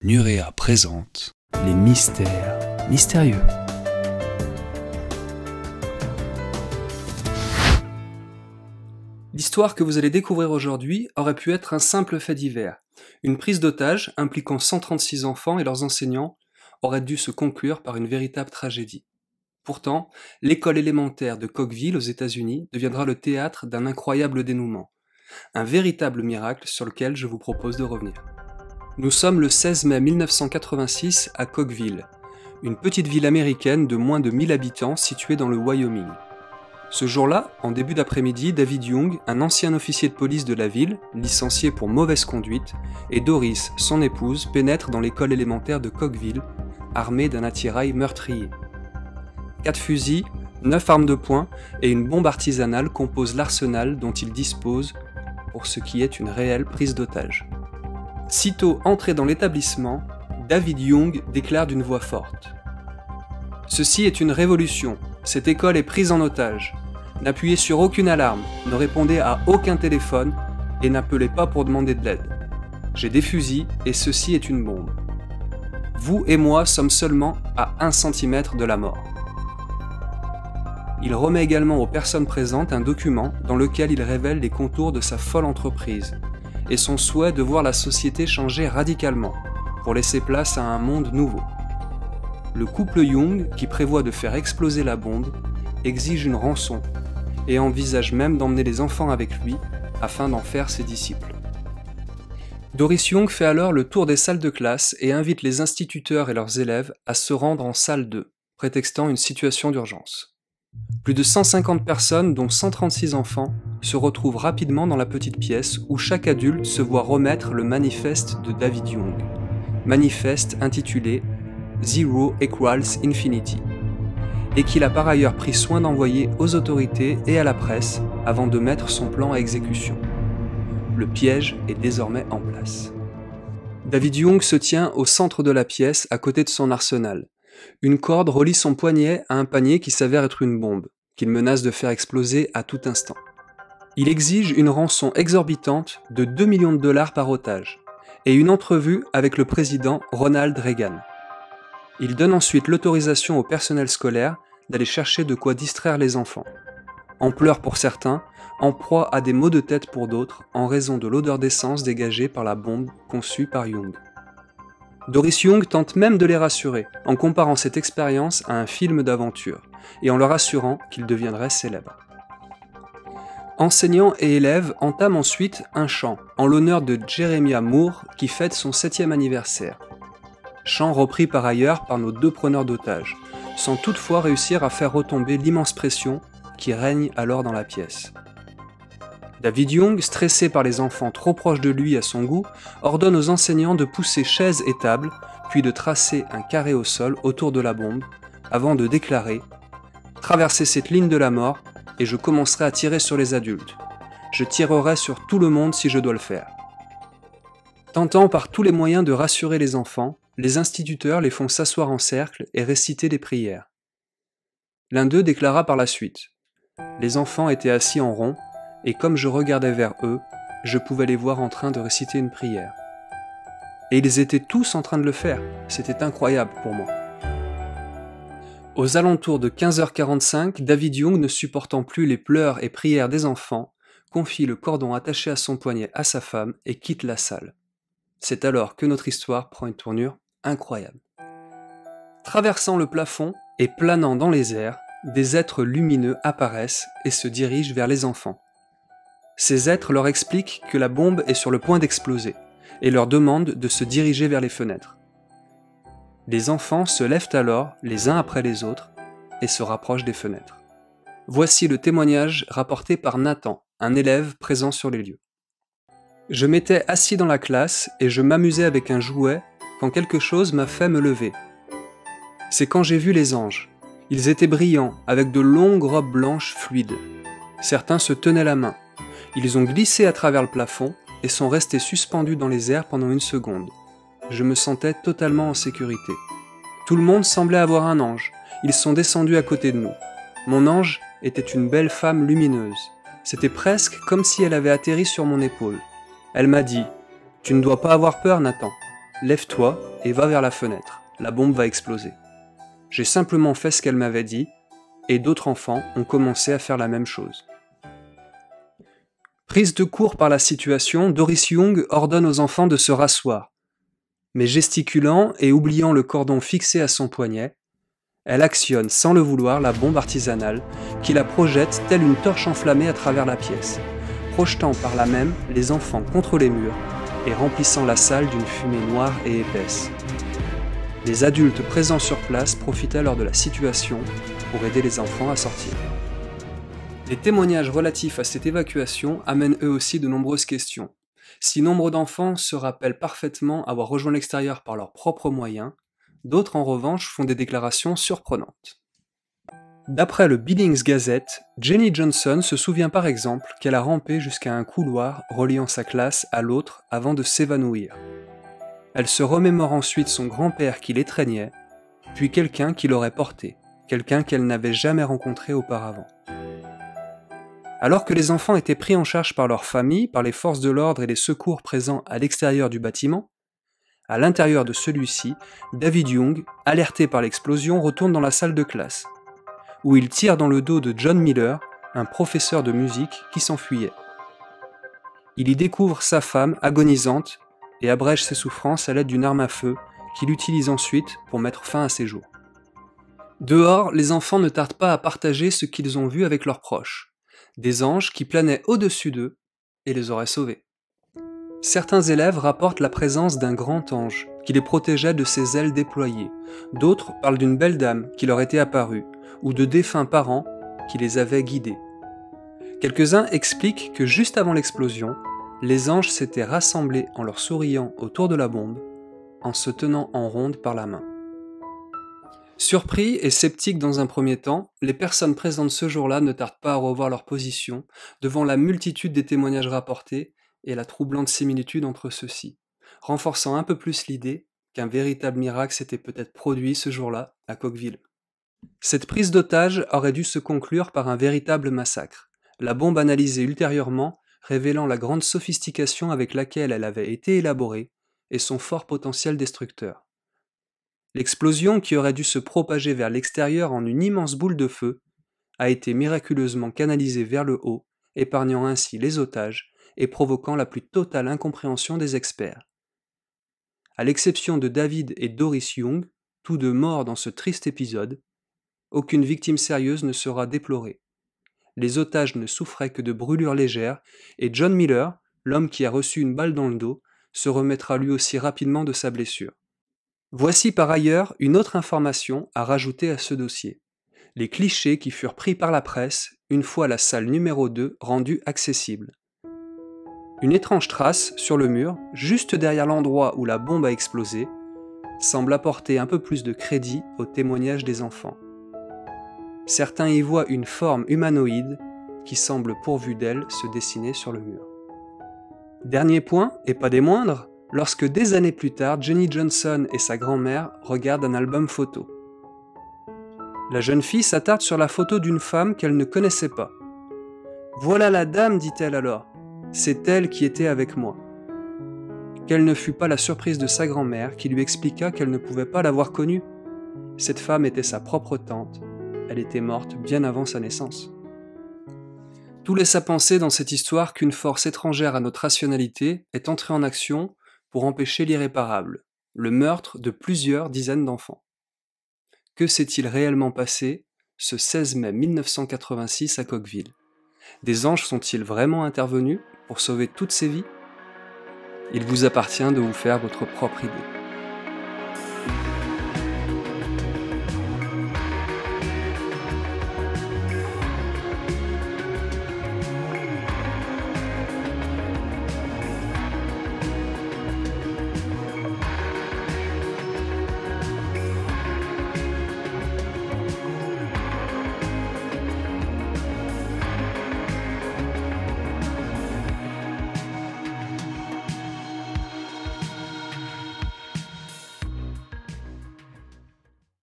Nurea présente les mystères mystérieux. L'histoire que vous allez découvrir aujourd'hui aurait pu être un simple fait divers. Une prise d'otage impliquant 136 enfants et leurs enseignants aurait dû se conclure par une véritable tragédie. Pourtant, l'école élémentaire de Cokeville aux États-Unis deviendra le théâtre d'un incroyable dénouement. Un véritable miracle sur lequel je vous propose de revenir. Nous sommes le 16 mai 1986 à Cokeville, une petite ville américaine de moins de 1000 habitants située dans le Wyoming. Ce jour-là, en début d'après-midi, David Young, un ancien officier de police de la ville, licencié pour mauvaise conduite, et Doris, son épouse, pénètrent dans l'école élémentaire de Cokeville, armés d'un attirail meurtrier. 4 fusils, 9 armes de poing et une bombe artisanale composent l'arsenal dont ils disposent pour ce qui est une réelle prise d'otage. Sitôt entré dans l'établissement, David Young déclare d'une voix forte : « Ceci est une révolution, cette école est prise en otage. N'appuyez sur aucune alarme, ne répondez à aucun téléphone et n'appelez pas pour demander de l'aide. J'ai des fusils et ceci est une bombe. Vous et moi sommes seulement à 1 cm de la mort. » Il remet également aux personnes présentes un document dans lequel il révèle les contours de sa folle entreprise et son souhait de voir la société changer radicalement pour laisser place à un monde nouveau. Le couple Young, qui prévoit de faire exploser la bombe, exige une rançon et envisage même d'emmener les enfants avec lui afin d'en faire ses disciples. Doris Young fait alors le tour des salles de classe et invite les instituteurs et leurs élèves à se rendre en salle 2, prétextant une situation d'urgence. Plus de 150 personnes, dont 136 enfants, se retrouvent rapidement dans la petite pièce où chaque adulte se voit remettre le manifeste de David Young. Manifeste intitulé « Zero equals Infinity » et qu'il a par ailleurs pris soin d'envoyer aux autorités et à la presse avant de mettre son plan à exécution. Le piège est désormais en place. David Young se tient au centre de la pièce à côté de son arsenal. Une corde relie son poignet à un panier qui s'avère être une bombe, qu'il menace de faire exploser à tout instant. Il exige une rançon exorbitante de 2 millions de dollars par otage, et une entrevue avec le président Ronald Reagan. Il donne ensuite l'autorisation au personnel scolaire d'aller chercher de quoi distraire les enfants. En pleurs pour certains, en proie à des maux de tête pour d'autres, en raison de l'odeur d'essence dégagée par la bombe conçue par Young. Doris Young tente même de les rassurer, en comparant cette expérience à un film d'aventure, et en leur assurant qu'ils deviendraient célèbres. Enseignants et élèves entament ensuite un chant, en l'honneur de Jeremiah Moore, qui fête son 7e anniversaire. Chant repris par ailleurs par nos 2 preneurs d'otages, sans toutefois réussir à faire retomber l'immense pression qui règne alors dans la pièce. David Young, stressé par les enfants trop proches de lui à son goût, ordonne aux enseignants de pousser chaises et tables, puis de tracer un carré au sol autour de la bombe, avant de déclarer « Traversez cette ligne de la mort, et je commencerai à tirer sur les adultes. Je tirerai sur tout le monde si je dois le faire. » Tentant par tous les moyens de rassurer les enfants, les instituteurs les font s'asseoir en cercle et réciter des prières. L'un d'eux déclara par la suite « Les enfants étaient assis en rond, et comme je regardais vers eux, je pouvais les voir en train de réciter une prière. Et ils étaient tous en train de le faire, c'était incroyable pour moi. » Aux alentours de 15h45, David Young, ne supportant plus les pleurs et prières des enfants, confie le cordon attaché à son poignet à sa femme et quitte la salle. C'est alors que notre histoire prend une tournure incroyable. Traversant le plafond et planant dans les airs, des êtres lumineux apparaissent et se dirigent vers les enfants. Ces êtres leur expliquent que la bombe est sur le point d'exploser et leur demandent de se diriger vers les fenêtres. Les enfants se lèvent alors, les uns après les autres, et se rapprochent des fenêtres. Voici le témoignage rapporté par Nathan, un élève présent sur les lieux. « Je m'étais assis dans la classe et je m'amusais avec un jouet quand quelque chose m'a fait me lever. C'est quand j'ai vu les anges. Ils étaient brillants, avec de longues robes blanches fluides. Certains se tenaient la main. Ils ont glissé à travers le plafond et sont restés suspendus dans les airs pendant 1 seconde. Je me sentais totalement en sécurité. Tout le monde semblait avoir un ange. Ils sont descendus à côté de nous. Mon ange était une belle femme lumineuse. C'était presque comme si elle avait atterri sur mon épaule. Elle m'a dit « Tu ne dois pas avoir peur, Nathan. lève-toi et va vers la fenêtre, la bombe va exploser. J'ai simplement fait ce qu'elle m'avait dit, et d'autres enfants ont commencé à faire la même chose. Prise de court par la situation, Doris Young ordonne aux enfants de se rasseoir. Mais gesticulant et oubliant le cordon fixé à son poignet, elle actionne sans le vouloir la bombe artisanale qui la projette telle une torche enflammée à travers la pièce, projetant par là même les enfants contre les murs et remplissant la salle d'une fumée noire et épaisse. Les adultes présents sur place profitent alors de la situation pour aider les enfants à sortir. Les témoignages relatifs à cette évacuation amènent eux aussi de nombreuses questions. Si nombre d'enfants se rappellent parfaitement avoir rejoint l'extérieur par leurs propres moyens, d'autres en revanche font des déclarations surprenantes. D'après le Billings Gazette, Jenny Johnson se souvient par exemple qu'elle a rampé jusqu'à un couloir reliant sa classe à l'autre avant de s'évanouir. Elle se remémore ensuite son grand-père qui l'étreignait, puis quelqu'un qui l'aurait porté, quelqu'un qu'elle n'avait jamais rencontré auparavant. Alors que les enfants étaient pris en charge par leur famille, par les forces de l'ordre et les secours présents à l'extérieur du bâtiment, à l'intérieur de celui-ci, David Young, alerté par l'explosion, retourne dans la salle de classe, où il tire dans le dos de John Miller, un professeur de musique qui s'enfuyait. Il y découvre sa femme agonisante et abrège ses souffrances à l'aide d'une arme à feu qu'il utilise ensuite pour mettre fin à ses jours. Dehors, les enfants ne tardent pas à partager ce qu'ils ont vu avec leurs proches. Des anges qui planaient au-dessus d'eux et les auraient sauvés. Certains élèves rapportent la présence d'un grand ange qui les protégeait de ses ailes déployées. D'autres parlent d'une belle dame qui leur était apparue, ou de défunts parents qui les avaient guidés. Quelques-uns expliquent que juste avant l'explosion, les anges s'étaient rassemblés en leur souriant autour de la bombe, en se tenant en ronde par la main. Surpris et sceptiques dans un premier temps, les personnes présentes ce jour-là ne tardent pas à revoir leur position devant la multitude des témoignages rapportés et la troublante similitude entre ceux-ci, renforçant un peu plus l'idée qu'un véritable miracle s'était peut-être produit ce jour-là à Cookeville. Cette prise d'otage aurait dû se conclure par un véritable massacre, la bombe analysée ultérieurement révélant la grande sophistication avec laquelle elle avait été élaborée et son fort potentiel destructeur. L'explosion, qui aurait dû se propager vers l'extérieur en une immense boule de feu, a été miraculeusement canalisée vers le haut, épargnant ainsi les otages et provoquant la plus totale incompréhension des experts. À l'exception de David et Doris Young, tous deux morts dans ce triste épisode, aucune victime sérieuse ne sera déplorée. Les otages ne souffraient que de brûlures légères et John Miller, l'homme qui a reçu une balle dans le dos, se remettra lui aussi rapidement de sa blessure. Voici par ailleurs une autre information à rajouter à ce dossier. Les clichés qui furent pris par la presse une fois la salle numéro 2 rendue accessible. Une étrange trace sur le mur, juste derrière l'endroit où la bombe a explosé, semble apporter un peu plus de crédit au témoignage des enfants. Certains y voient une forme humanoïde qui semble pourvue d'ailes se dessiner sur le mur. Dernier point, et pas des moindres, lorsque des années plus tard, Jenny Johnson et sa grand-mère regardent un album photo. La jeune fille s'attarde sur la photo d'une femme qu'elle ne connaissait pas. « Voilà la dame, dit-elle alors. C'est elle qui était avec moi. » Quelle ne fut pas la surprise de sa grand-mère qui lui expliqua qu'elle ne pouvait pas l'avoir connue. Cette femme était sa propre tante. Elle était morte bien avant sa naissance. Tout laisse à penser dans cette histoire qu'une force étrangère à notre rationalité est entrée en action pour empêcher l'irréparable, le meurtre de plusieurs dizaines d'enfants. Que s'est-il réellement passé ce 16 mai 1986 à Cookeville? Des anges sont-ils vraiment intervenus pour sauver toutes ces vies? Il vous appartient de vous faire votre propre idée.